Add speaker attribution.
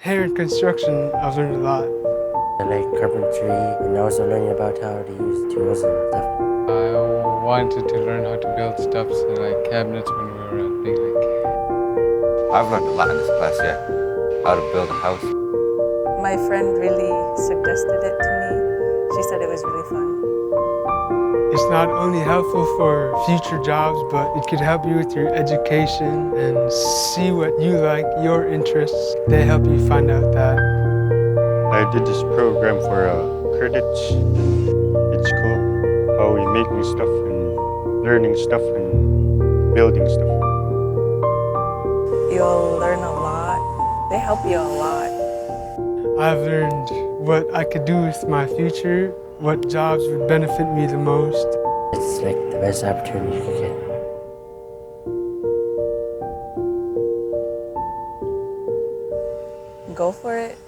Speaker 1: Here in construction, I've learned a lot.
Speaker 2: I like carpentry and also learning about how to use tools and stuff.
Speaker 3: I wanted to learn how to build stuff, so like cabinets when we were at Big Lake.
Speaker 4: I've learned a lot in this class, yeah. How to build a house.
Speaker 5: My friend really suggested it to me. She said it was really fun.
Speaker 1: It's not only helpful for future jobs, but it could help you with your education and see what you like, your interests. They help you find out that.
Speaker 6: I did this program for credits. It's cool how we making stuff and learning stuff and building stuff.
Speaker 5: You'll learn a lot. They help you a lot.
Speaker 1: I've learned what I could do with my future, what jobs would benefit me the most.
Speaker 2: It's like the best opportunity you could get.
Speaker 5: Go for it.